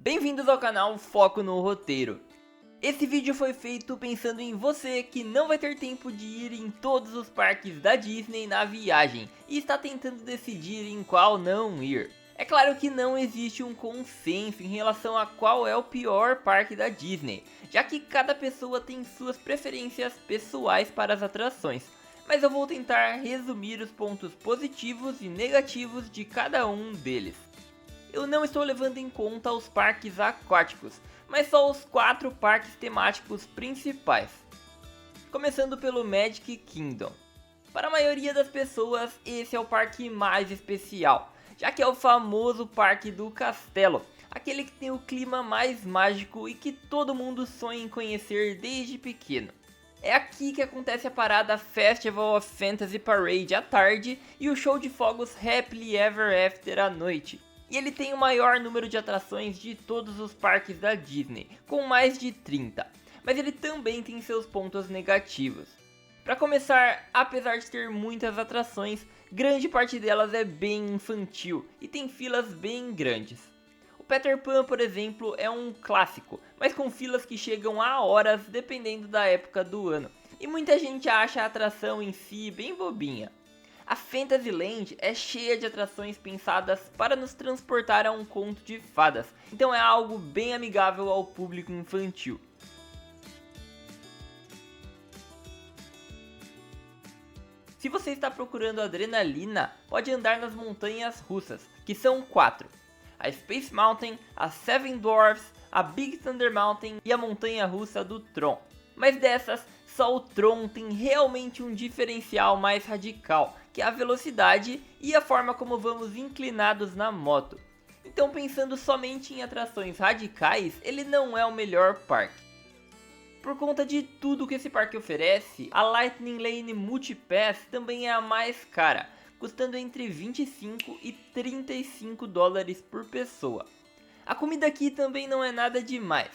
Bem-vindos ao canal Foco no Roteiro. Esse vídeo foi feito pensando em você que não vai ter tempo de ir em todos os parques da Disney na viagem e está tentando decidir em qual não ir. É claro que não existe um consenso em relação a qual é o pior parque da Disney, já que cada pessoa tem suas preferências pessoais para as atrações, mas eu vou tentar resumir os pontos positivos e negativos de cada um deles. Eu não estou levando em conta os parques aquáticos, mas só os 4 parques temáticos principais. Começando pelo Magic Kingdom. Para a maioria das pessoas, esse é o parque mais especial, já que é o famoso parque do castelo, aquele que tem o clima mais mágico e que todo mundo sonha em conhecer desde pequeno. É aqui que acontece a parada Festival of Fantasy Parade à tarde e o show de fogos Happily Ever After à noite. E ele tem o maior número de atrações de todos os parques da Disney, com mais de 30. Mas ele também tem seus pontos negativos. Para começar, apesar de ter muitas atrações, grande parte delas é bem infantil e tem filas bem grandes. O Peter Pan, por exemplo, é um clássico, mas com filas que chegam a horas dependendo da época do ano. E muita gente acha a atração em si bem bobinha. A Fantasyland é cheia de atrações pensadas para nos transportar a um conto de fadas, então é algo bem amigável ao público infantil. Se você está procurando adrenalina, pode andar nas montanhas russas, que são 4. A Space Mountain, a Seven Dwarfs, a Big Thunder Mountain e a montanha russa do Tron. Mas dessas, só o Tron tem realmente um diferencial mais radical, que é a velocidade e a forma como vamos inclinados na moto. Então, pensando somente em atrações radicais, ele não é o melhor parque. Por conta de tudo que esse parque oferece, a Lightning Lane Multipass também é a mais cara, custando entre 25 e 35 dólares por pessoa. A comida aqui também não é nada demais.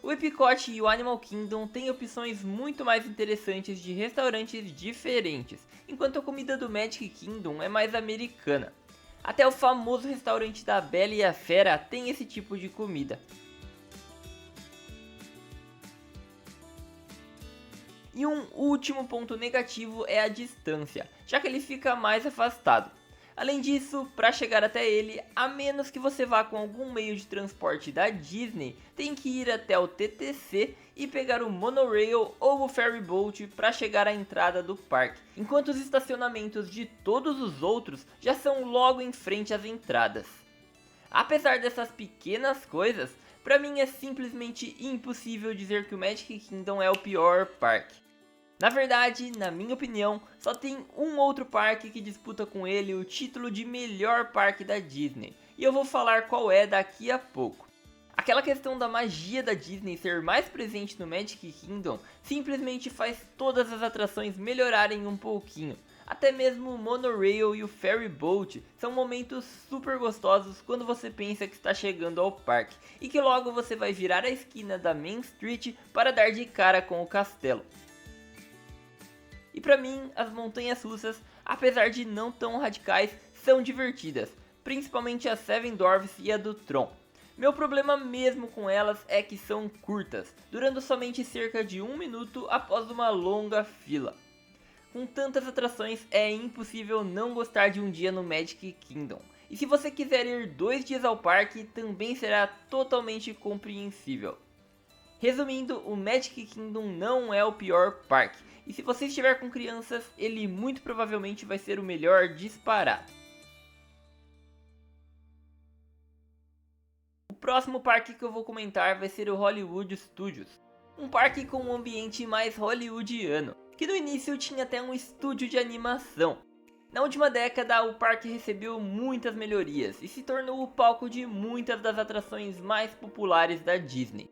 O Epcot e o Animal Kingdom têm opções muito mais interessantes de restaurantes diferentes, enquanto a comida do Magic Kingdom é mais americana. Até o famoso restaurante da Bela e a Fera tem esse tipo de comida. E um último ponto negativo é a distância, já que ele fica mais afastado. Além disso, para chegar até ele, a menos que você vá com algum meio de transporte da Disney, tem que ir até o TTC e pegar o monorail ou o ferryboat para chegar à entrada do parque, enquanto os estacionamentos de todos os outros já são logo em frente às entradas. Apesar dessas pequenas coisas, para mim é simplesmente impossível dizer que o Magic Kingdom é o pior parque. Na verdade, na minha opinião, só tem um outro parque que disputa com ele o título de melhor parque da Disney, e eu vou falar qual é daqui a pouco. Aquela questão da magia da Disney ser mais presente no Magic Kingdom simplesmente faz todas as atrações melhorarem um pouquinho. Até mesmo o monorail e o ferryboat são momentos super gostosos quando você pensa que está chegando ao parque, e que logo você vai virar a esquina da Main Street para dar de cara com o castelo. E pra mim, as montanhas russas, apesar de não tão radicais, são divertidas, principalmente a Seven Dwarfs e a do Tron. Meu problema mesmo com elas é que são curtas, durando somente cerca de 1 minuto após uma longa fila. Com tantas atrações, é impossível não gostar de um dia no Magic Kingdom. E se você quiser ir 2 dias ao parque, também será totalmente compreensível. Resumindo, o Magic Kingdom não é o pior parque, e se você estiver com crianças, ele muito provavelmente vai ser o melhor disparado. O próximo parque que eu vou comentar vai ser o Hollywood Studios, um parque com um ambiente mais hollywoodiano, que no início tinha até um estúdio de animação. Na última década, o parque recebeu muitas melhorias e se tornou o palco de muitas das atrações mais populares da Disney.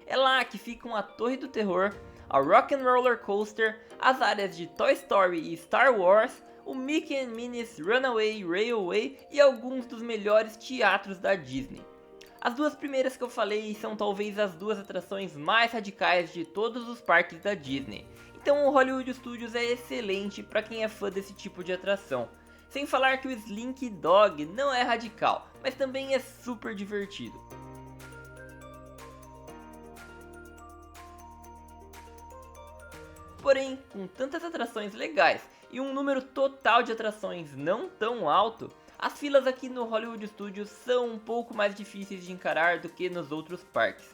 É lá que ficam a Torre do Terror, a Rock and Roller Coaster, as áreas de Toy Story e Star Wars, o Mickey and Minnie's Runaway Railway e alguns dos melhores teatros da Disney. As duas primeiras que eu falei são talvez as duas atrações mais radicais de todos os parques da Disney, então o Hollywood Studios é excelente para quem é fã desse tipo de atração. Sem falar que o Slinky Dog não é radical, mas também é super divertido. Porém, com tantas atrações legais e um número total de atrações não tão alto, as filas aqui no Hollywood Studios são um pouco mais difíceis de encarar do que nos outros parques.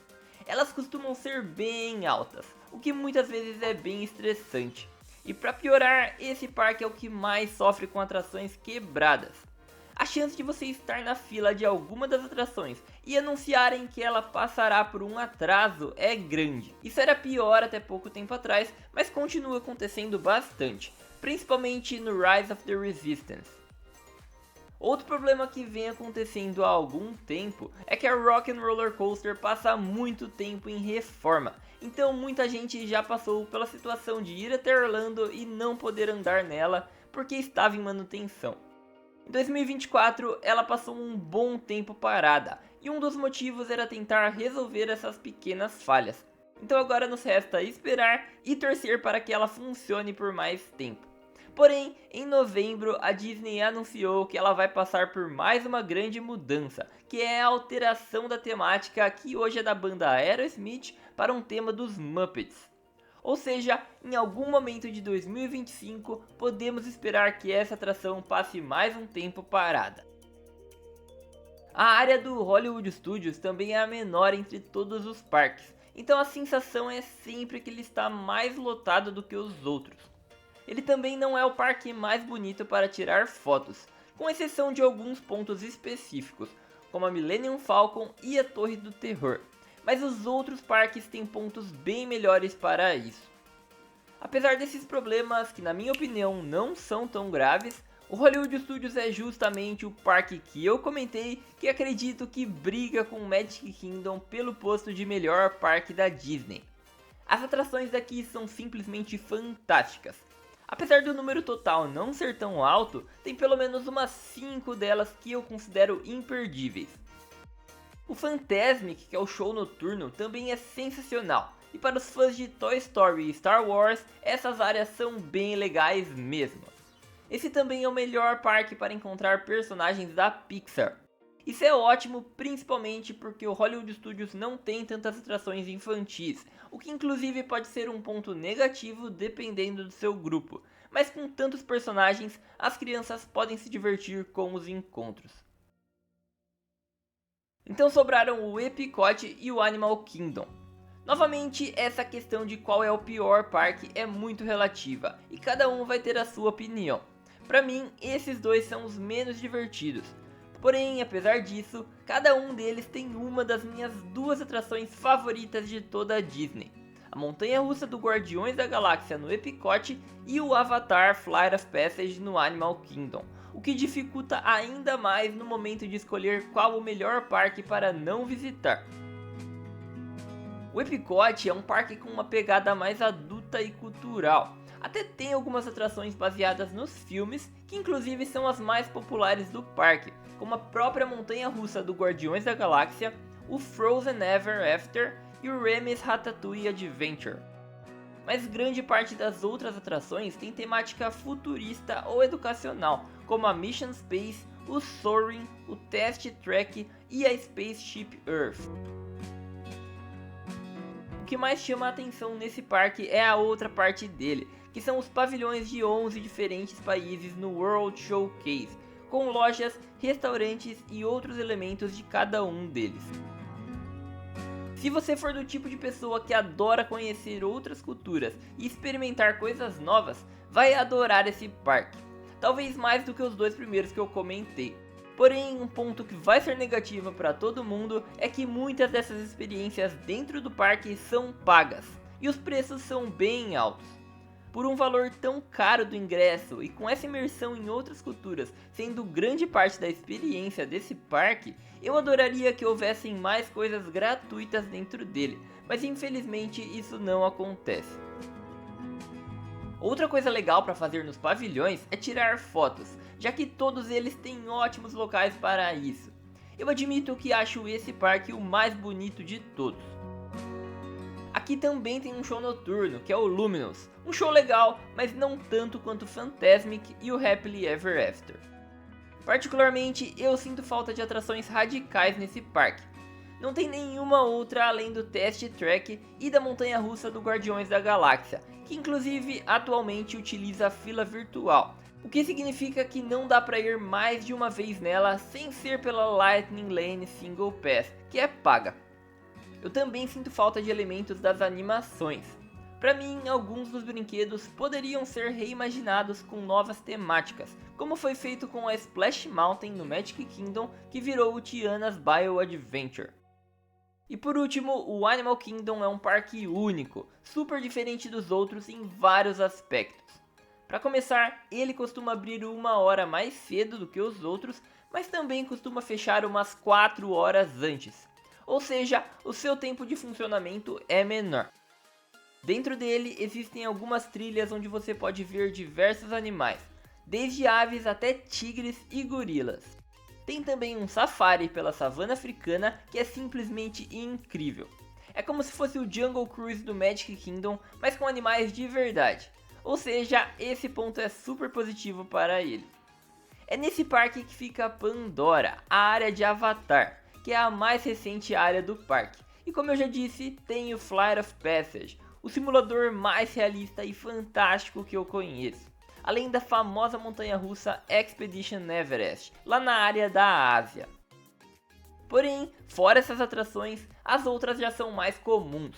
Elas costumam ser bem altas, o que muitas vezes é bem estressante. E para piorar, esse parque é o que mais sofre com atrações quebradas. A chance de você estar na fila de alguma das atrações e anunciarem que ela passará por um atraso é grande. Isso era pior até pouco tempo atrás, mas continua acontecendo bastante, principalmente no Rise of the Resistance. Outro problema que vem acontecendo há algum tempo é que a Rock 'n' Roller Coaster passa muito tempo em reforma, então muita gente já passou pela situação de ir até Orlando e não poder andar nela porque estava em manutenção. Em 2024 ela passou um bom tempo parada, e um dos motivos era tentar resolver essas pequenas falhas. Então agora nos resta esperar e torcer para que ela funcione por mais tempo. Porém, em novembro, a Disney anunciou que ela vai passar por mais uma grande mudança, que é a alteração da temática que hoje é da banda Aerosmith para um tema dos Muppets. Ou seja, em algum momento de 2025, podemos esperar que essa atração passe mais um tempo parada. A área do Hollywood Studios também é a menor entre todos os parques, então a sensação é sempre que ele está mais lotado do que os outros. Ele também não é o parque mais bonito para tirar fotos, com exceção de alguns pontos específicos, como a Millennium Falcon e a Torre do Terror, mas os outros parques têm pontos bem melhores para isso. Apesar desses problemas, que na minha opinião não são tão graves, o Hollywood Studios é justamente o parque que eu comentei que acredito que briga com o Magic Kingdom pelo posto de melhor parque da Disney. As atrações daqui são simplesmente fantásticas. Apesar do número total não ser tão alto, tem pelo menos umas 5 delas que eu considero imperdíveis. O Fantasmic, que é o show noturno, também é sensacional, e para os fãs de Toy Story e Star Wars, essas áreas são bem legais mesmo. Esse também é o melhor parque para encontrar personagens da Pixar. Isso é ótimo, principalmente porque o Hollywood Studios não tem tantas atrações infantis, o que inclusive pode ser um ponto negativo dependendo do seu grupo, mas com tantos personagens, as crianças podem se divertir com os encontros. Então sobraram o Epcot e o Animal Kingdom. Novamente, essa questão de qual é o pior parque é muito relativa, e cada um vai ter a sua opinião. Para mim, esses dois são os menos divertidos. Porém, apesar disso, cada um deles tem uma das minhas 2 atrações favoritas de toda a Disney. A montanha-russa do Guardiões da Galáxia no Epcot e o Avatar Flight of Passage no Animal Kingdom, o que dificulta ainda mais no momento de escolher qual o melhor parque para não visitar. O Epcot é um parque com uma pegada mais adulta e cultural. Até tem algumas atrações baseadas nos filmes, que inclusive são as mais populares do parque, como a própria montanha-russa do Guardiões da Galáxia, o Frozen Ever After e o Remy's Ratatouille Adventure. Mas grande parte das outras atrações tem temática futurista ou educacional, como a Mission Space, o Soaring, o Test Track e a Spaceship Earth. O que mais chama a atenção nesse parque é a outra parte dele, que são os pavilhões de 11 diferentes países no World Showcase, com lojas, restaurantes e outros elementos de cada um deles. Se você for do tipo de pessoa que adora conhecer outras culturas e experimentar coisas novas, vai adorar esse parque. Talvez mais do que os 2 primeiros que eu comentei. Porém, um ponto que vai ser negativo para todo mundo é que muitas dessas experiências dentro do parque são pagas, e os preços são bem altos. Por um valor tão caro do ingresso e com essa imersão em outras culturas sendo grande parte da experiência desse parque, eu adoraria que houvessem mais coisas gratuitas dentro dele, mas infelizmente isso não acontece. Outra coisa legal para fazer nos pavilhões é tirar fotos, já que todos eles têm ótimos locais para isso. Eu admito que acho esse parque o mais bonito de todos. Aqui também tem um show noturno, que é o Luminous, um show legal, mas não tanto quanto o Fantasmic e o Happily Ever After. Particularmente, eu sinto falta de atrações radicais nesse parque. Não tem nenhuma outra além do Test Track e da montanha-russa do Guardiões da Galáxia, que inclusive atualmente utiliza a fila virtual, o que significa que não dá para ir mais de uma vez nela sem ser pela Lightning Lane Single Pass, que é paga. Eu também sinto falta de elementos das animações. Para mim, alguns dos brinquedos poderiam ser reimaginados com novas temáticas, como foi feito com a Splash Mountain no Magic Kingdom, que virou o Tiana's Bio Adventure. E por último, o Animal Kingdom é um parque único, super diferente dos outros em vários aspectos. Para começar, ele costuma abrir 1 hora mais cedo do que os outros, mas também costuma fechar umas 4 horas antes. Ou seja, o seu tempo de funcionamento é menor. Dentro dele existem algumas trilhas onde você pode ver diversos animais, desde aves até tigres e gorilas. Tem também um safari pela savana africana que é simplesmente incrível. É como se fosse o Jungle Cruise do Magic Kingdom, mas com animais de verdade. Ou seja, esse ponto é super positivo para ele. É nesse parque que fica Pandora, a área de Avatar, que é a mais recente área do parque. E como eu já disse, tem o Flight of Passage, o simulador mais realista e fantástico que eu conheço. Além da famosa montanha-russa Expedition Everest, lá na área da Ásia. Porém, fora essas atrações, as outras já são mais comuns.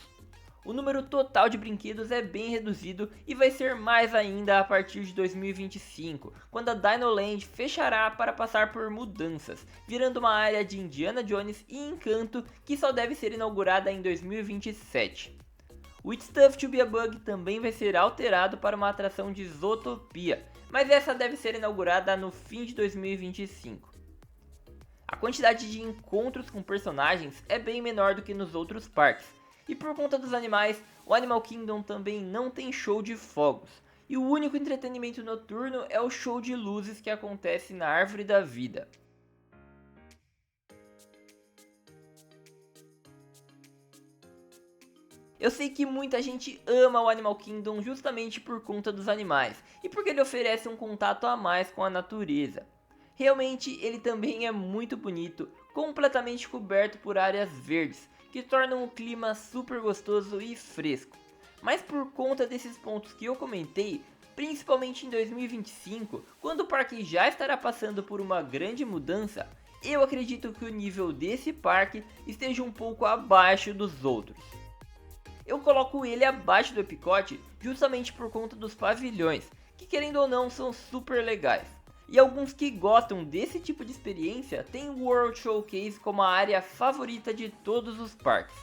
O número total de brinquedos é bem reduzido e vai ser mais ainda a partir de 2025, quando a Dino Land fechará para passar por mudanças, virando uma área de Indiana Jones e Encanto que só deve ser inaugurada em 2027. O It's Tough to be a Bug também vai ser alterado para uma atração de Zootopia, mas essa deve ser inaugurada no fim de 2025. A quantidade de encontros com personagens é bem menor do que nos outros parques, e por conta dos animais, o Animal Kingdom também não tem show de fogos, e o único entretenimento noturno é o show de luzes que acontece na Árvore da Vida. Eu sei que muita gente ama o Animal Kingdom justamente por conta dos animais e porque ele oferece um contato a mais com a natureza. Realmente ele também é muito bonito, completamente coberto por áreas verdes, que tornam o clima super gostoso e fresco. Mas por conta desses pontos que eu comentei, principalmente em 2025, quando o parque já estará passando por uma grande mudança, eu acredito que o nível desse parque esteja um pouco abaixo dos outros. Eu coloco ele abaixo do Epcot justamente por conta dos pavilhões, que querendo ou não são super legais. E alguns que gostam desse tipo de experiência têm o World Showcase como a área favorita de todos os parques.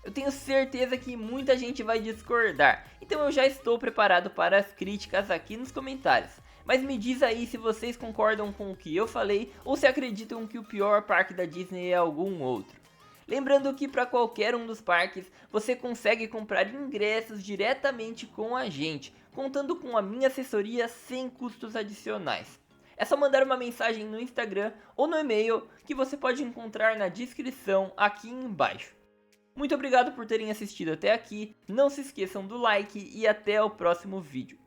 Eu tenho certeza que muita gente vai discordar, então eu já estou preparado para as críticas aqui nos comentários. Mas me diz aí se vocês concordam com o que eu falei ou se acreditam que o pior parque da Disney é algum outro. Lembrando que para qualquer um dos parques você consegue comprar ingressos diretamente com a gente, contando com a minha assessoria sem custos adicionais. É só mandar uma mensagem no Instagram ou no e-mail que você pode encontrar na descrição aqui embaixo. Muito obrigado por terem assistido até aqui, não se esqueçam do like e até o próximo vídeo.